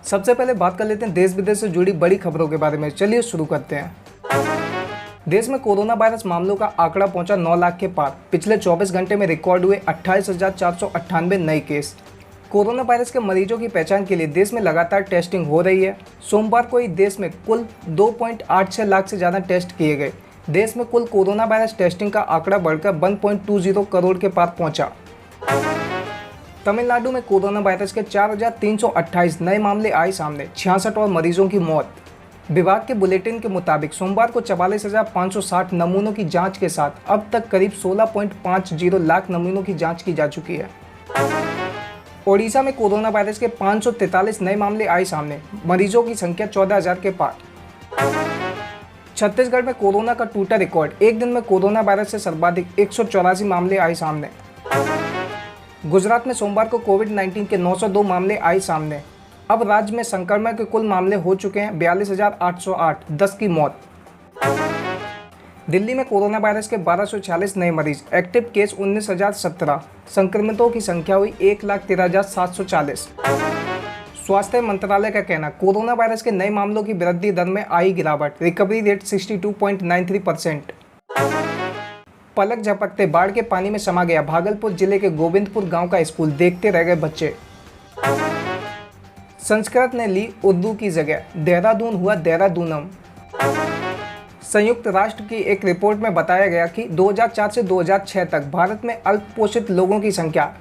सबसे पहले बात कर लेते हैं देश विदेश से जुड़ी बड़ी खबरों के बारे में। चलिए शुरू करते हैं। देश में कोरोना वायरस मामलों का आंकड़ा पहुंचा 9 लाख के पार। पिछले 24 घंटे में रिकॉर्ड हुए 28,498 नए केस। कोरोना वायरस के मरीजों की पहचान के लिए देश में लगातार टेस्टिंग हो रही है। सोमवार को ही देश में कुल 2.86 लाख से ज़्यादा टेस्ट किए गए। देश में कुल कोरोना वायरस टेस्टिंग का आंकड़ा बढ़कर 1.20 करोड़ के पार पहुंचा। तमिलनाडु में कोरोना वायरस के 4,328 नए मामले आए सामने, 66 और मरीजों की मौत। विभाग के बुलेटिन के मुताबिक सोमवार को 44,560 नमूनों की जांच के साथ अब तक करीब 16.50 लाख नमूनों की जांच की जा चुकी है। ओडिशा में कोरोना वायरस के 543 नए मामले आए सामने, मरीजों की संख्या 14,000 के पार। छत्तीसगढ़ में कोरोना का टूटा रिकॉर्ड, एक दिन में कोरोना वायरस से सर्वाधिक 184 मामले आए सामने। गुजरात में सोमवार को कोविड-19 के 902 मामले आए सामने। अब राज्य में संक्रमण के कुल मामले हो चुके हैं 42,808, 10 की मौत। दिल्ली में कोरोना वायरस के 1246 नए मरीज, एक्टिव केस 19,017, संक्रमितों की संख्या हुई 1,13,740। स्वास्थ्य मंत्रालय का कहना, कोरोना वायरस के नए मामलों की वृद्धि दर में आई गिरावट, रिकवरी रेट 62.93%। पलक झपकते बाढ़ के पानी में समा गया भागलपुर जिले के गोविंदपुर गांव का स्कूल, देखते रह गए बच्चे। संस्कृत ने ली उर्दू की जगह, देहरादून हुआ देहरादूनम। संयुक्त राष्ट्र की एक रिपोर्ट में बताया गया कि 2004 से 2006 तक भारत में अल्पपोषित लोगों की संख्या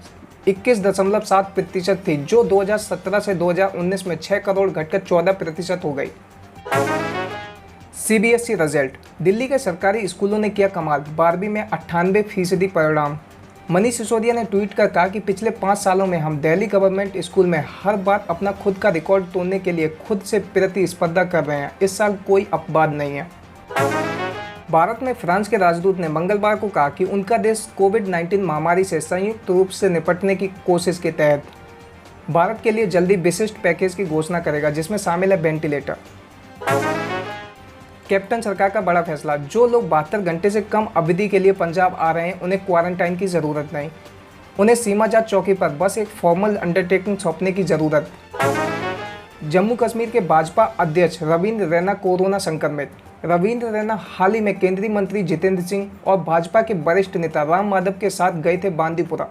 21.7% थी, जो 2017 से 2019 में 6 करोड़ घटकर 14% हो गई। CBSE रिजल्ट, दिल्ली के सरकारी स्कूलों ने किया कमाल, 12वीं में 98% परिणाम। मनीष सिसोदिया ने ट्वीट कर कहा कि पिछले 5 सालों में हम दिल्ली गवर्नमेंट स्कूल में हर बार अपना खुद का रिकॉर्ड तोड़ने के लिए खुद से प्रतिस्पर्धा कर रहे हैं। इस साल कोई अपवाद नहीं है। भारत में फ्रांस के राजदूत ने मंगलवार को कहा कि उनका देश कोविड-19 महामारी से संयुक्त रूप से निपटने की कोशिश के तहत भारत के लिए जल्दी विशिष्ट पैकेज की घोषणा करेगा, जिसमें शामिल है वेंटिलेटर। कैप्टन सरकार का बड़ा फैसला, जो लोग 72 घंटे से कम अवधि के लिए पंजाब आ रहे हैं उन्हें क्वारंटाइन की ज़रूरत नहीं। उन्हें सीमा जांच चौकी पर बस एक फॉर्मल अंडरटेकिंग सौंपने की ज़रूरत। जम्मू कश्मीर के भाजपा अध्यक्ष रविंद्र रैना कोरोना संक्रमित। रविंद्र रैना हाल ही में केंद्रीय मंत्री जितेंद्र सिंह और भाजपा के वरिष्ठ नेता राम माधव के साथ गए थे बांदीपुरा।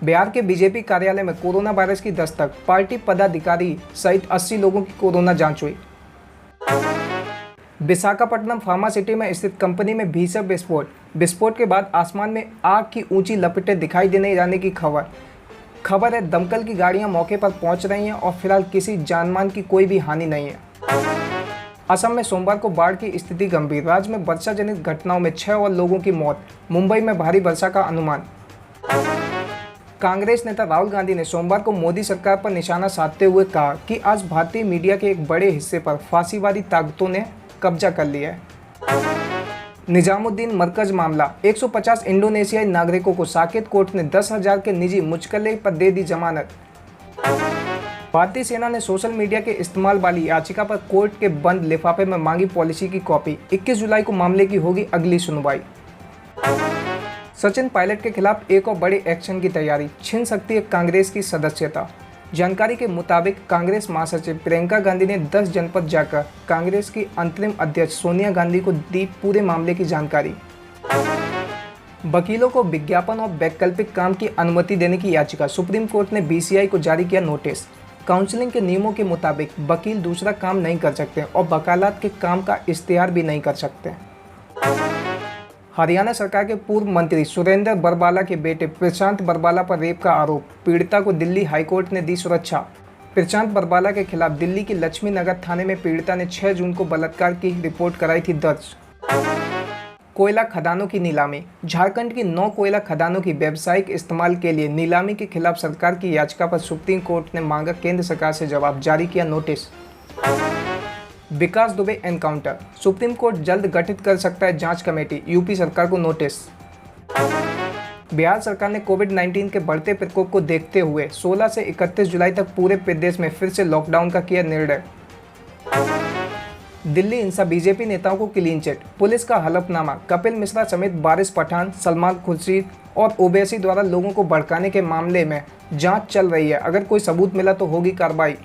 बिहार के बीजेपी कार्यालय में कोरोना वायरस की दस्तक, पार्टी पदाधिकारी सहित 80 लोगों की कोरोना जांच हुई। विशाखापट्टनम फार्मा सिटी में स्थित कंपनी में भीषण विस्फोट के बाद आसमान में आग की ऊंची लपटें दिखाई देने जाने की खबर है। दमकल की गाड़ियां मौके पर पहुंच रही हैं और फिलहाल किसी जानमाल की कोई भी हानि नहीं है। असम में सोमवार को बाढ़ की स्थिति गंभीर, राज्य में वर्षा जनित घटनाओं में 6 और लोगों की मौत। मुंबई में भारी वर्षा का अनुमान। कांग्रेस नेता राहुल गांधी ने सोमवार को मोदी सरकार पर निशाना साधते हुए कहा कि आज भारतीय मीडिया के एक बड़े हिस्से पर फांसीवादी ताकतों ने कब्जा कर लिया है। निजामुद्दीन मरकज मामला, 150 इंडोनेशियाई नागरिकों को साकेत कोर्ट ने 10,000 के निजी मुचकले पर दे दी जमानत। भारतीय सेना ने सोशल मीडिया के इस्तेमाल वाली याचिका पर कोर्ट के बंद लिफाफे में मांगी पॉलिसी की कॉपी। 21 जुलाई को मामले की होगी अगली सुनवाई। सचिन पायलट के खिलाफ एक और बड़े एक्शन की तैयारी, छिन सकती है कांग्रेस की सदस्यता। जानकारी के मुताबिक कांग्रेस महासचिव प्रियंका गांधी ने 10 जनपद जाकर कांग्रेस की अंतरिम अध्यक्ष सोनिया गांधी को दी पूरे मामले की जानकारी। वकीलों को विज्ञापन और वैकल्पिक काम की अनुमति देने की याचिका, सुप्रीम कोर्ट ने BCI को जारी किया नोटिस। काउंसलिंग के नियमों के मुताबिक वकील दूसरा काम नहीं कर सकते और वकालत के काम का इश्तेहार भी नहीं कर सकते। हरियाणा सरकार के पूर्व मंत्री सुरेंद्र बरबाला के बेटे प्रशांत बरबाला पर रेप का आरोप, पीड़िता को दिल्ली हाईकोर्ट ने दी सुरक्षा। प्रशांत बरबाला के खिलाफ दिल्ली की लक्ष्मी नगर थाने में पीड़िता ने 6 जून को बलात्कार की रिपोर्ट कराई थी दर्ज। कोयला खदानों की नीलामी, झारखंड की 9 कोयला खदानों की व्यावसायिक इस्तेमाल के लिए नीलामी के खिलाफ सरकार की याचिका पर सुप्रीम कोर्ट ने मांगा केंद्र सरकार से जवाब, जारी किया नोटिस। विकास दुबे एनकाउंटर, सुप्रीम कोर्ट जल्द गठित कर सकता है जांच कमेटी, यूपी सरकार को नोटिस। बिहार सरकार ने कोविड-19 के बढ़ते प्रकोप को देखते हुए 16 से 31 जुलाई तक पूरे प्रदेश में फिर से लॉकडाउन का किया निर्णय। दिल्ली हिंसा बीजेपी नेताओं को क्लीन चिट, पुलिस का हलफनामा, कपिल मिश्रा समेत वारिस पठान, सलमान खुर्शीद और ओवैसी द्वारा लोगों को भड़काने के मामले में जांच चल रही है। अगर कोई सबूत मिला तो होगी कार्रवाई।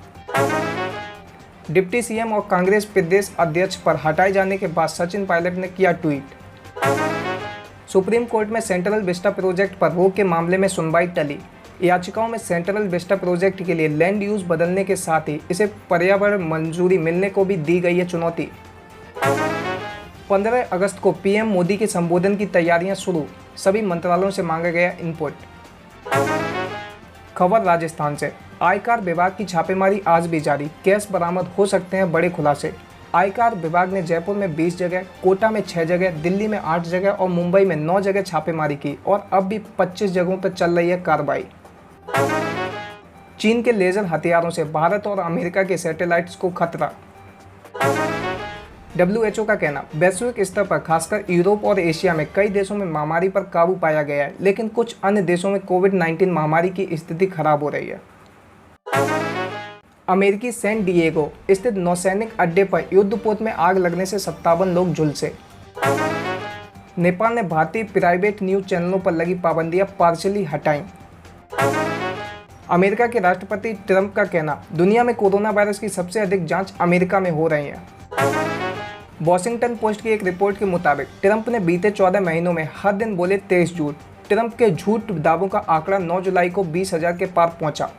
डिप्टी सीएम और कांग्रेस प्रदेश अध्यक्ष पर हटाए जाने के बाद सचिन पायलट ने किया ट्वीट। सुप्रीम कोर्ट में सेंट्रल विस्टा प्रोजेक्ट पर रोक के मामले में सुनवाई टली। याचिकाओं में सेंट्रल विस्टा प्रोजेक्ट के लिए लैंड यूज बदलने के साथ ही इसे पर्यावरण मंजूरी मिलने को भी दी गई है चुनौती। 15 अगस्त को पीएम मोदी के संबोधन की तैयारियां शुरू, सभी मंत्रालयों से मांगा गया इनपुट। खबर राजस्थान से, आयकर विभाग की छापेमारी आज भी जारी, कैश बरामद हो सकते हैं बड़े खुलासे। आयकर विभाग ने जयपुर में 20 जगह, कोटा में 6 जगह, दिल्ली में 8 जगह और मुंबई में 9 जगह छापेमारी की और अब भी 25 जगहों पर चल रही है कार्रवाई। चीन के लेजर हथियारों से भारत और अमेरिका के सैटेलाइट्स को खतरा। WHO का कहना, वैश्विक स्तर पर खासकर यूरोप और एशिया में कई देशों में महामारी पर काबू पाया गया है, लेकिन कुछ अन्य देशों में कोविड-19 महामारी की स्थिति खराब हो रही है। अमेरिकी सैन डिएगो स्थित नौसैनिक अड्डे पर युद्धपोत में आग लगने से 57 लोग झुलसे। नेपाल ने भारतीय प्राइवेट न्यूज चैनलों पर लगी पाबंदियां पार्शली हटाईं। अमेरिका के राष्ट्रपति ट्रंप का कहना, दुनिया में कोरोना वायरस की सबसे अधिक जांच अमेरिका में हो रही है। वॉशिंगटन पोस्ट की एक रिपोर्ट के मुताबिक ट्रंप ने बीते 14 महीनों में हर दिन बोले 23 झूठ। ट्रंप के झूठ दावों का आंकड़ा 9 जुलाई को 20,000 के पार पहुंचा।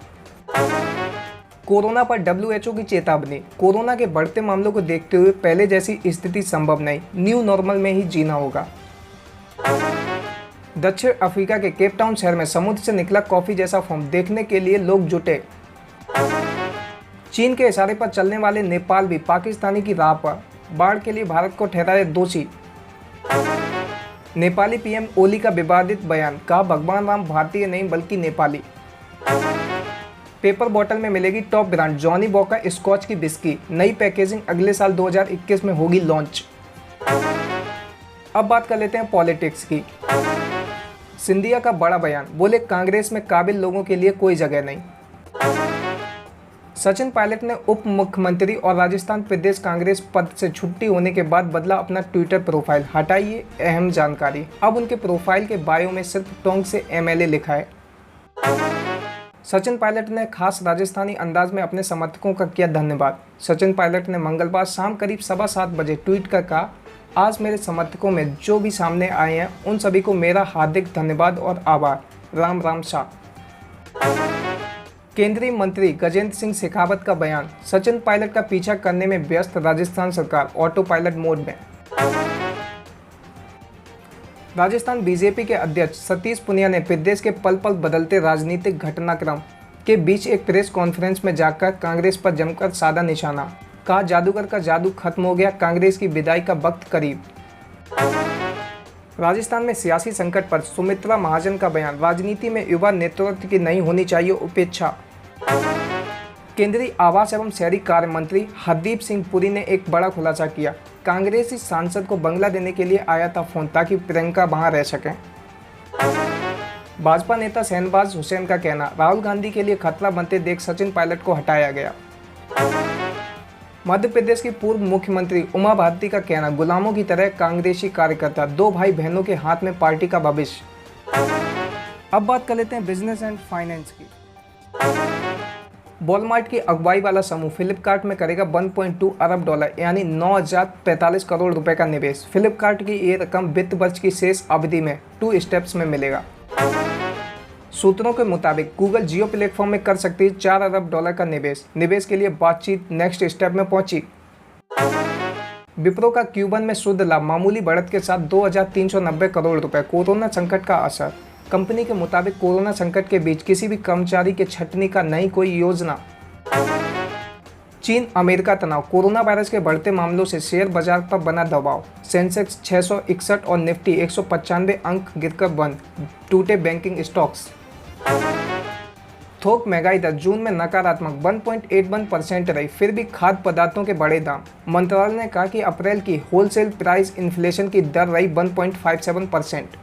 कोरोना पर WHO की चेतावनी, कोरोना के बढ़ते मामलों को देखते हुए पहले जैसी स्थिति संभव नहीं, न्यू नॉर्मल में ही जीना होगा। दक्षिण अफ्रीका के केप टाउन शहर में समुद्र से निकला कॉफी जैसा फोम देखने के लिए लोग जुटे। चीन के इशारे पर चलने वाले नेपाल भी पाकिस्तानी की राह पर, बाढ़ के लिए भारत को ठहराए दोषी। नेपाली पीएम ओली का विवादित बयान, कहा भगवान राम भारतीय नहीं बल्कि नेपाली। पेपर बोतल में मिलेगी top brand Johnnie Walker scotch की विस्की, नई पैकेजिंग अगले साल 2021 में होगी लॉन्च। अब बात कर लेते हैं पॉलिटिक्स की। सिंधिया का बड़ा बयान, बोले कांग्रेस में काबिल लोगों के लिए कोई जगह नहीं। सचिन पायलट ने उप मुख्यमंत्री और राजस्थान प्रदेश कांग्रेस पद से छुट्टी होने के बाद बदला अपना ट्विटर प्रोफाइल, हटाइए अहम जानकारी। अब उनके प्रोफाइल के बायो में सिर्फ टोंक से MLA लिखा है। सचिन पायलट ने खास राजस्थानी अंदाज में अपने समर्थकों का किया धन्यवाद। सचिन पायलट ने मंगलवार शाम करीब 7:15 बजे ट्वीट कर कहा, आज मेरे समर्थकों में जो भी सामने आए हैं उन सभी को मेरा हार्दिक धन्यवाद और आभार। राम राम शाह। केंद्रीय मंत्री गजेंद्र सिंह शेखावत का बयान, सचिन पायलट का पीछा करने में व्यस्त राजस्थान सरकार, ऑटो पायलट मोड में। राजस्थान बीजेपी के अध्यक्ष सतीश पुनिया ने प्रदेश के पल पल बदलते राजनीतिक घटनाक्रम के बीच एक प्रेस कॉन्फ्रेंस में जाकर कांग्रेस पर जमकर साधा निशाना, कहा जादूगर का जादू खत्म हो गया, कांग्रेस की विदाई का वक्त करीब। राजस्थान में सियासी संकट पर सुमित्रा महाजन का बयान, राजनीति में युवा नेतृत्व की नहीं होनी चाहिए उपेक्षा। केंद्रीय आवास एवं शहरी कार्य मंत्री हरदीप सिंह पुरी ने एक बड़ा खुलासा किया, कांग्रेसी सांसद को बंगला देने के लिए आया था फोन ताकि प्रियंका वहां रह सकें। भाजपा नेता शहनवाज हुसैन का कहना, राहुल गांधी के लिए खतरा बनते देख सचिन पायलट को हटाया गया। मध्य प्रदेश की पूर्व मुख्यमंत्री उमा भारती का कहना, गुलामों की तरह कांग्रेसी कार्यकर्ता, 2 भाई बहनों के हाथ में पार्टी का भविष्य। अब बात कर लेते हैं बिजनेस एंड फाइनेंस की। वॉलमार्ट की अगुवाई वाला समूह फ्लिपकार्ट में करेगा $1.2 अरब यानी 9,045 करोड़ रुपए का निवेश। फ्लिपकार्ट की ये रकम वित्त वर्ष की शेष अवधि में 2 स्टेप्स में मिलेगा। सूत्रों के मुताबिक गूगल जियो प्लेटफॉर्म में कर सकती है $4 अरब का निवेश के लिए बातचीत नेक्स्ट स्टेप में पहुंची। विप्रो का Q1 में शुद्ध लाभ मामूली बढ़त के साथ 2,390 करोड़ रुपए। कोरोना संकट का असर, कंपनी के मुताबिक कोरोना संकट के बीच किसी भी कर्मचारी के छंटनी का नहीं कोई योजना। चीन अमेरिका तनाव, कोरोना वायरस के बढ़ते मामलों से शेयर बाजार पर बना दबाव। सेंसेक्स 661 और निफ्टी 195 अंक गिरकर बंद, टूटे बैंकिंग स्टॉक्स। थोक महंगाई दर जून में नकारात्मक 1.81% रही, फिर भी खाद्य पदार्थों के बड़े दाम। मंत्रालय ने कहा कि अप्रैल की होलसेल प्राइस इन्फ्लेशन की दर रही 1.57%।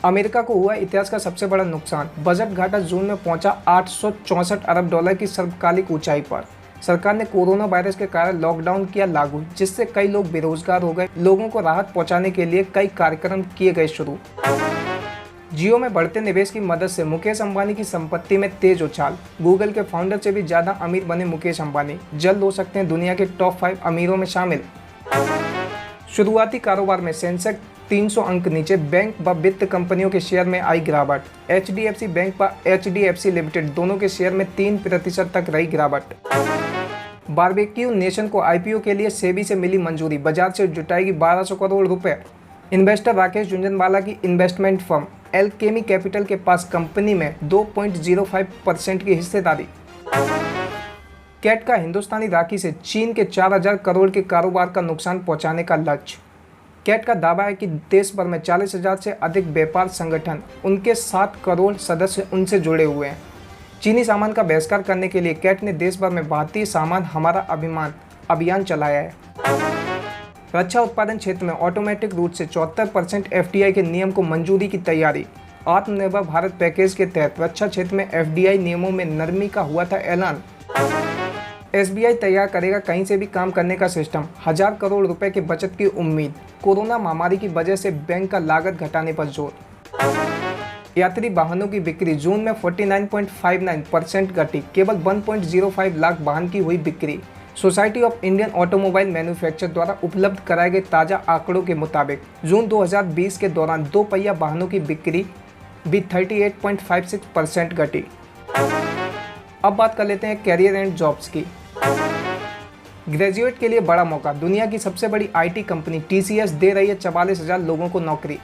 अमेरिका को हुआ इतिहास का सबसे बड़ा नुकसान, बजट घाटा जून में पहुंचा $864 अरब की सर्वकालिक ऊंचाई पर। सरकार ने कोरोना वायरस के कारण लॉकडाउन किया लागू, जिससे कई लोग बेरोजगार हो गए। लोगों को राहत पहुंचाने के लिए कई कार्यक्रम किए गए शुरू। जियो में बढ़ते निवेश की मदद से मुकेश अंबानी की संपत्ति में तेज उछाल। गूगल के फाउंडर से भी ज्यादा अमीर बने मुकेश अंबानी। जल्द हो सकते हैं दुनिया के टॉप 5 अमीरों में शामिल। शुरुआती कारोबार में सेंसेक्स 300 अंक नीचे। बैंक व वित्त कंपनियों के शेयर में आई गिरावट। HDFC बैंक व HDFC लिमिटेड दोनों के शेयर में 3% तक रही गिरावट। बारबेक्यू नेशन को IPO के लिए सेबी से मिली मंजूरी। बाजार से जुटाएगी 1200 करोड़ रुपए। इन्वेस्टर राकेश झुंझुनवाला की इन्वेस्टमेंट फर्म एल्केमी कैपिटल के पास कंपनी में 2.05% की हिस्सेदारी। कैट का हिंदुस्तानी राखी से चीन के 4000 करोड़ के कारोबार का नुकसान पहुंचाने का लक्ष्य। कैट का दावा है कि देश भर में 40,000 से अधिक व्यापार संगठन, उनके 7 करोड़ सदस्य उनसे जुड़े हुए हैं। चीनी सामान का बहिष्कार करने के लिए कैट ने देश भर में भारतीय सामान हमारा अभिमान अभियान चलाया है। रक्षा उत्पादन क्षेत्र में ऑटोमेटिक रूट से 74% FDI के नियम को मंजूरी की तैयारी। आत्मनिर्भर भारत पैकेज के तहत रक्षा क्षेत्र में FDI नियमों में नरमी का हुआ था ऐलान। SBI तैयार करेगा कहीं से भी काम करने का सिस्टम। 1000 करोड़ रुपए की बचत की उम्मीद। कोरोना महामारी की वजह से बैंक का लागत घटाने पर जोर। यात्री वाहनों की बिक्री जून में 49.59% घटी। केवल 1.05 लाख वाहन की हुई बिक्री। Society of Indian automobile manufacture द्वारा उपलब्ध कराए गए ताज़ा आंकड़ों के मुताबिक जून 2020 के दौरान 2 पहिया वाहनों की बिक्री भी 38.56% घटी। अब बात कर लेते हैं कैरियर एंड जॉब्स की। ग्रेजुएट के लिए बड़ा मौका। दुनिया की सबसे बड़ी IT कंपनी TCS दे रही है 44,000 लोगों को नौकरी।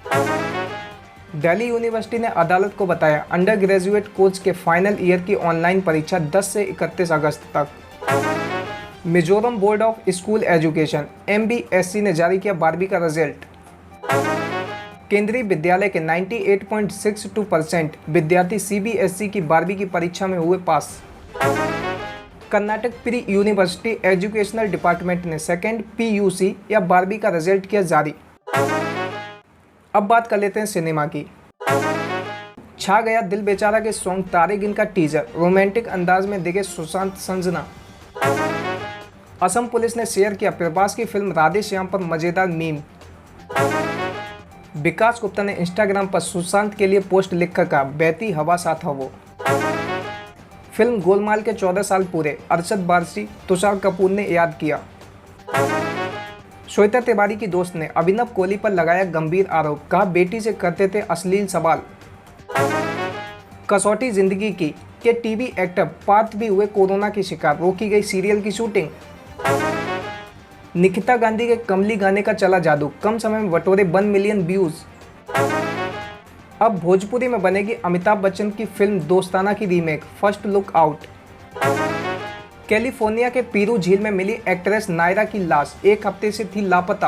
दिल्ली यूनिवर्सिटी ने अदालत को बताया अंडर ग्रेजुएट कोर्स के फाइनल ईयर की ऑनलाइन परीक्षा 10 से 31 अगस्त तक। Mizoram board of school education MBSC ने जारी किया 12वीं का रिजल्ट। केंद्रीय विद्यालय के 98.62% विद्यार्थी CBSE की 12वीं की परीक्षा में हुए पास। Karnataka pre university educational department ने सेकेंड PUC या 12वीं का रिजल्ट किया जारी। अब बात कर लेते हैं सिनेमा की। छा गया दिल बेचारा के सॉन्ग तारे गिन का टीजर। रोमांटिक अंदाज में दिखे सुशांत संजना। असम पुलिस ने शेयर किया प्रभास की फिल्म राधे श्याम पर मजेदार मीम। विकास गुप्ता ने इंस्टाग्राम पर सुशांत के लिए पोस्ट लिखकर कहा बहती हवा सा था वो। फिल्म गोलमाल के 14 साल पूरे। अरशद वारसी, तुषार कपूर ने याद किया। श्वेता तिवारी की दोस्त ने अभिनव कोहली पर लगाया गंभीर आरोप। कहा बेटी से करते थे अश्लील सवाल। कसौटी जिंदगी की के टीवी एक्टर पार्थ भी हुए कोरोना की शिकार। रोकी गई सीरियल की शूटिंग। निकिता गांधी के कमली गाने का चला जादू। कम समय में बटोरे 1 मिलियन व्यूज। अब भोजपुरी में बनेगी अमिताभ बच्चन की फिल्म दोस्ताना की remake first look out. California के पीरू झील में मिली एक्ट्रेस नायरा की लाश। 1 हफ्ते से थी लापता।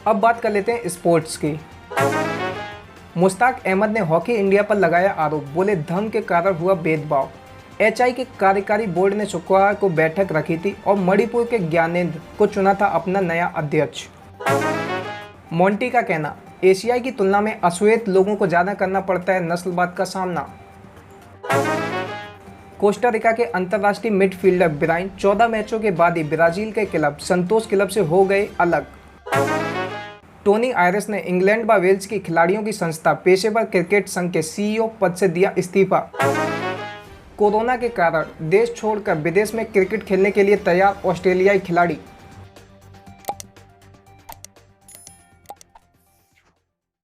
अब बात कर लेते हैं स्पोर्ट्स की। मुश्ताक अहमद ने हॉकी इंडिया पर लगाया आरोप। बोले धर्म के कारण हुआ भेदभाव। HI के कार्यकारी बोर्ड ने शुक्रवार को बैठक रखी थी और मणिपुर के ज्ञानेंद्र को चुना था अपना नया अध्यक्ष। मोंटी का कहना एशियाई की तुलना में अश्वेत लोगों को ज्यादा करना पड़ता है नस्लवाद का सामना। कोस्टा रिका के अंतर्राष्ट्रीय मिडफील्डर ब्राइन 14 मैचों के बाद ही ब्राजील के क्लब संतोष क्लब से हो गए अलग। टोनी आयरस ने इंग्लैंड व वेल्स की खिलाड़ियों की संस्था पेशेवर क्रिकेट संघ के CEO पद से दिया इस्तीफा। कोरोना के कारण देश छोड़कर विदेश में क्रिकेट खेलने के लिए तैयार ऑस्ट्रेलियाई खिलाड़ी।